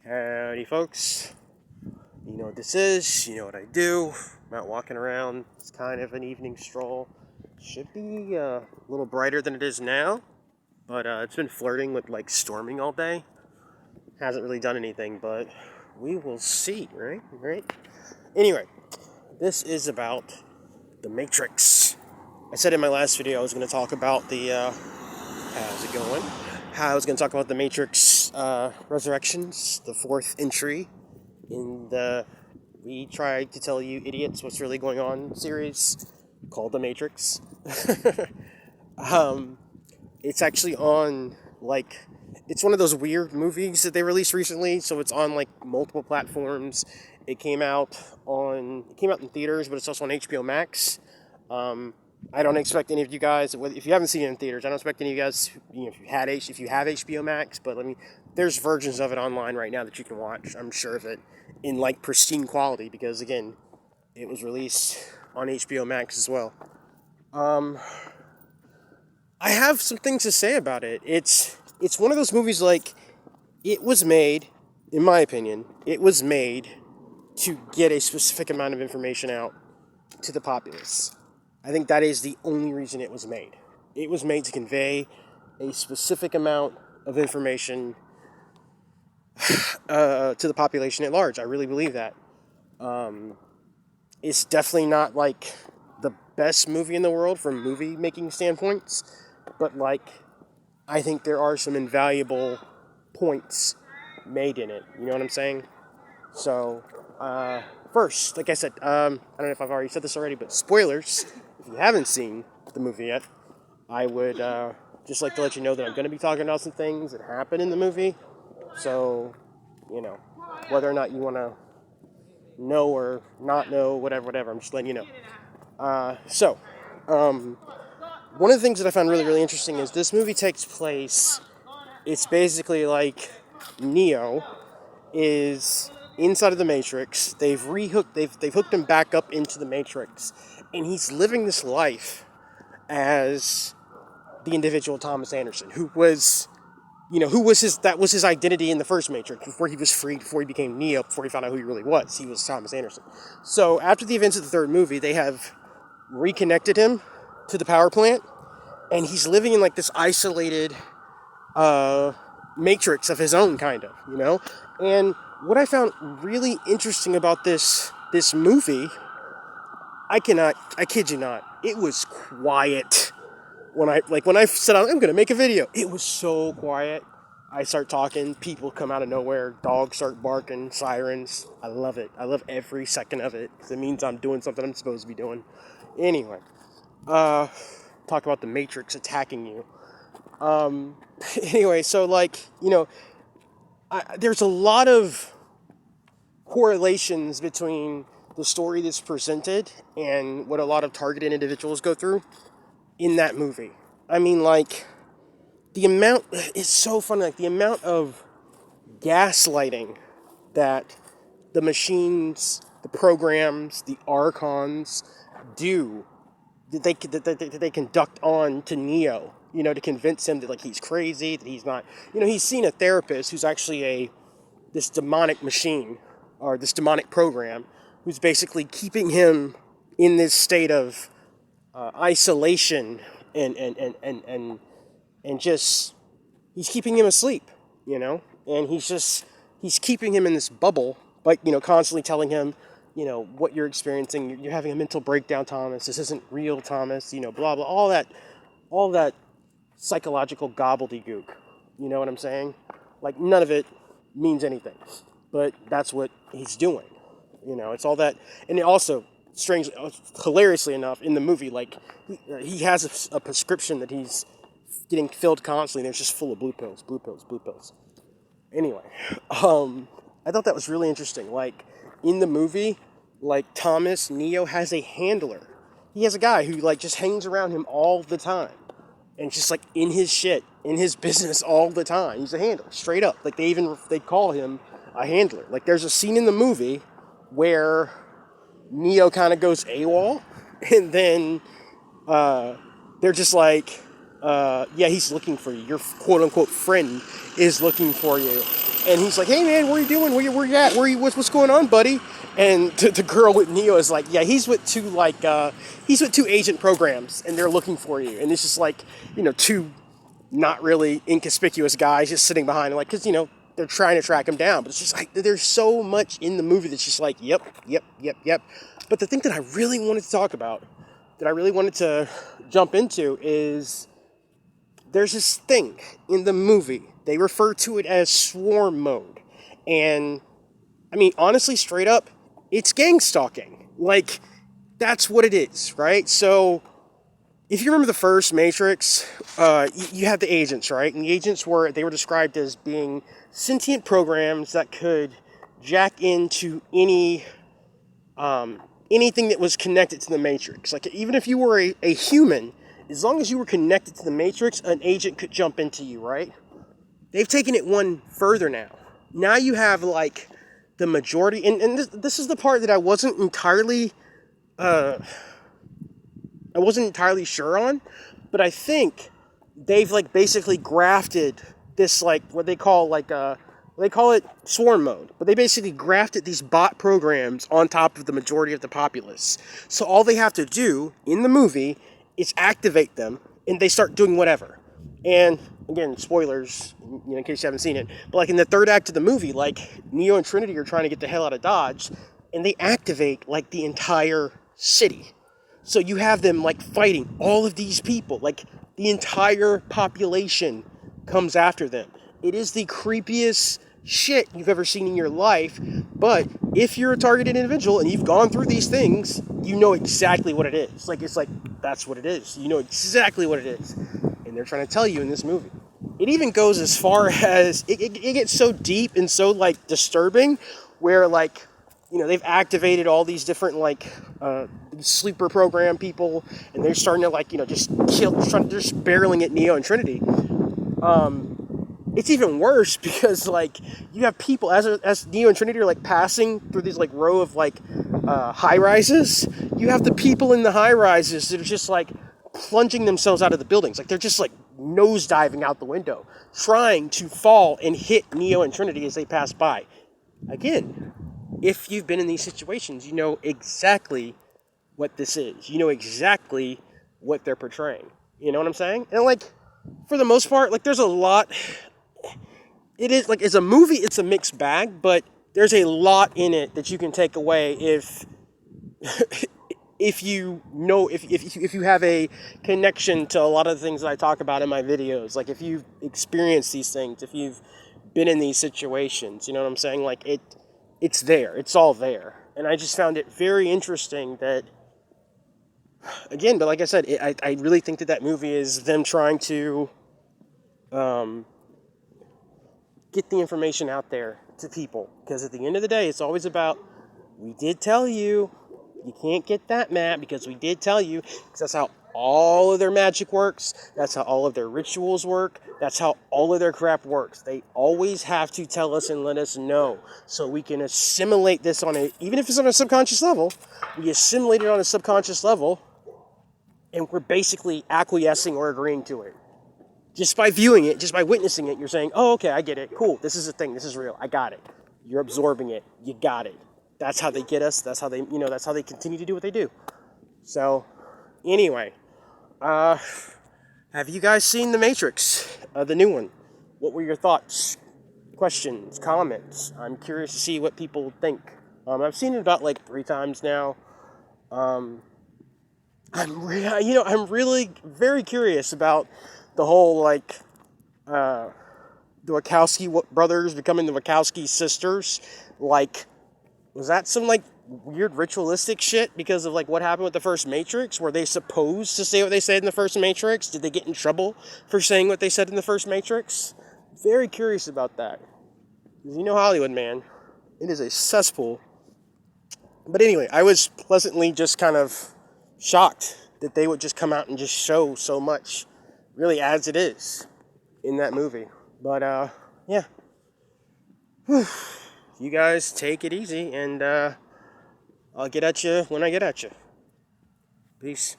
Howdy, folks. You know what this is, you know what I do. I'm out walking around. It's kind of an evening stroll. Should be a little brighter than it is now, but it's been flirting with like storming all day. Hasn't really done anything, but we will see, right? Anyway, this is about The Matrix. I said in my last video I was going to talk about how's it going? I was going to talk about The Matrix Resurrections, the fourth entry in the We Tried to Tell You Idiots What's Really Going On series called The Matrix. It's actually on, it's one of those weird movies that they released recently, so it's on, multiple platforms. It came out in theaters, but it's also on HBO Max. I don't expect any of you guys, if you haven't seen it in theaters, I don't expect any of you guys, if you have HBO Max, but there's versions of it online right now that you can watch, I'm sure of it, in pristine quality, because again, it was released on HBO Max as well. I have some things to say about it. It's one of those movies, it was made, in my opinion, it was made to get a specific amount of information out to the populace. I think that is the only reason it was made. It was made to convey a specific amount of information to the population at large. I really believe that. It's definitely not the best movie in the world from movie making standpoints, but I think there are some invaluable points made in it. You know what I'm saying? So, first, like I said, I don't know if I've already said this already, but spoilers. If you haven't seen the movie yet, I would just like to let you know that I'm going to be talking about some things that happen in the movie. So, whether or not you want to know or not know, whatever, I'm just letting you know. One of the things that I found really, really interesting is this movie takes place, it's basically Neo is inside of the Matrix. They've hooked him back up into the Matrix, and he's living this life as the individual Thomas Anderson, who was his identity in the first Matrix, before he was freed, before he became Neo, before he found out who he really was. He was Thomas Anderson. So after the events of the third movie, they have reconnected him to the power plant, and he's living in this isolated matrix of his own, kind of, And what I found really interesting about this movie, I kid you not, it was quiet. When I said I'm going to make a video, it was so quiet. I start talking, people come out of nowhere, dogs start barking, sirens. I love it. I love every second of it, because it means I'm doing something I'm supposed to be doing. Anyway, talk about the Matrix attacking you. Anyway, so there's a lot of correlations between the story that's presented and what a lot of targeted individuals go through in that movie. I mean, the amount, it's so funny, the amount of gaslighting that the machines, the programs, the archons do, that they conduct on to Neo, to convince him that he's crazy, that he's not, he's seen a therapist who's actually this demonic machine, or this demonic program, who's basically keeping him in this state of isolation and just, he's keeping him asleep, and he's keeping him in this bubble, constantly telling him, what you're experiencing, you're having a mental breakdown, Thomas, this isn't real, Thomas, blah, blah, all that psychological gobbledygook, you know what I'm saying? None of it means anything, but that's what he's doing, it's all that, and it also, strangely, hilariously enough, in the movie, he has a prescription that he's getting filled constantly, and it's just full of blue pills. Anyway, I thought that was really interesting. In the movie, Thomas, Neo has a handler. He has a guy who, just hangs around him all the time. And just, in his shit, in his business all the time. He's a handler, straight up. They call him a handler. There's a scene in the movie where Neo kind of goes AWOL, and then they're just yeah, he's looking for you. Your quote unquote friend is looking for you. And he's like, hey man, what are you doing? Where you at? What's going on, buddy? And the girl with Neo is like, yeah, he's with two agent programs, and they're looking for you. And it's just like, two not really inconspicuous guys just sitting behind, like, because they're trying to track him down. But it's just like there's so much in the movie that's just like, yep, yep, yep, yep. But the thing that I really wanted to talk about, that I really wanted to jump into, is there's this thing in the movie. They refer to it as swarm mode. And, I mean, honestly, straight up, it's gang stalking. Like, that's what it is, right? So, if you remember the first Matrix, you had the agents, right? And the agents were described as being sentient programs that could jack into anything that was connected to the Matrix. Like, even if you were a human, as long as you were connected to the Matrix, an agent could jump into you, right? They've taken it one further now. Now you have, like, the majority, and this is the part that I wasn't entirely sure on, but I think they've, like, basically grafted this, like, what they call it swarm mode, but they basically grafted these bot programs on top of the majority of the populace. So all they have to do in the movie is activate them, and they start doing whatever. And again, spoilers, in case you haven't seen it, but like in the third act of the movie, like Neo and Trinity are trying to get the hell out of Dodge, and they activate like the entire city. So you have them like fighting all of these people, like the entire population comes after them. It is the creepiest shit you've ever seen in your life, but if you're a targeted individual and you've gone through these things, you know exactly what it is. Like, it's like, that's what it is. You know exactly what it is. And they're trying to tell you in this movie. It even goes as far as, it gets so deep and so, like, disturbing, where, like, they've activated all these different, like, sleeper program people, and they're starting to, like, just barreling at Neo and Trinity. It's even worse because, like, you have people, as Neo and Trinity are, like, passing through these, like, row of, like, high-rises, you have the people in the high-rises that are just, like, plunging themselves out of the buildings. Like, they're just, like, nosediving out the window, trying to fall and hit Neo and Trinity as they pass by. Again, if you've been in these situations, you know exactly what this is. You know exactly what they're portraying. You know what I'm saying? And, like, for the most part, like, there's a lot. It is, like, as a movie, it's a mixed bag, but there's a lot in it that you can take away if if you have a connection to a lot of the things that I talk about in my videos. Like, if you've experienced these things, if you've been in these situations, you know what I'm saying? Like, it's there. It's all there. And I just found it very interesting that, again, but like I said, I really think that movie is them trying to get the information out there to people. Because at the end of the day, it's always about, we did tell you, you can't get that mad because we did tell you. Because that's how all of their magic works. That's how all of their rituals work. That's how all of their crap works. They always have to tell us and let us know. So we can assimilate this even if it's on a subconscious level, we assimilate it on a subconscious level, and we're basically acquiescing or agreeing to it. Just by viewing it, just by witnessing it, you're saying, oh, okay, I get it. Cool, this is a thing, this is real, I got it. You're absorbing it, you got it. That's how they get us, that's how they continue to do what they do. So, anyway, have you guys seen The Matrix, the new one? What were your thoughts, questions, comments? I'm curious to see what people think. I've seen it about like 3 times now. I'm really very curious about the whole, like, the Wachowski brothers becoming the Wachowski sisters. Like, was that some, like, weird ritualistic shit because of, like, what happened with the first Matrix? Were they supposed to say what they said in the first Matrix? Did they get in trouble for saying what they said in the first Matrix? Very curious about that. Because you know Hollywood, man. It is a cesspool. But anyway, I was pleasantly just kind of shocked that they would just come out and just show so much, really, as it is in that movie. But, yeah. You guys take it easy, and I'll get at you when I get at you. Peace.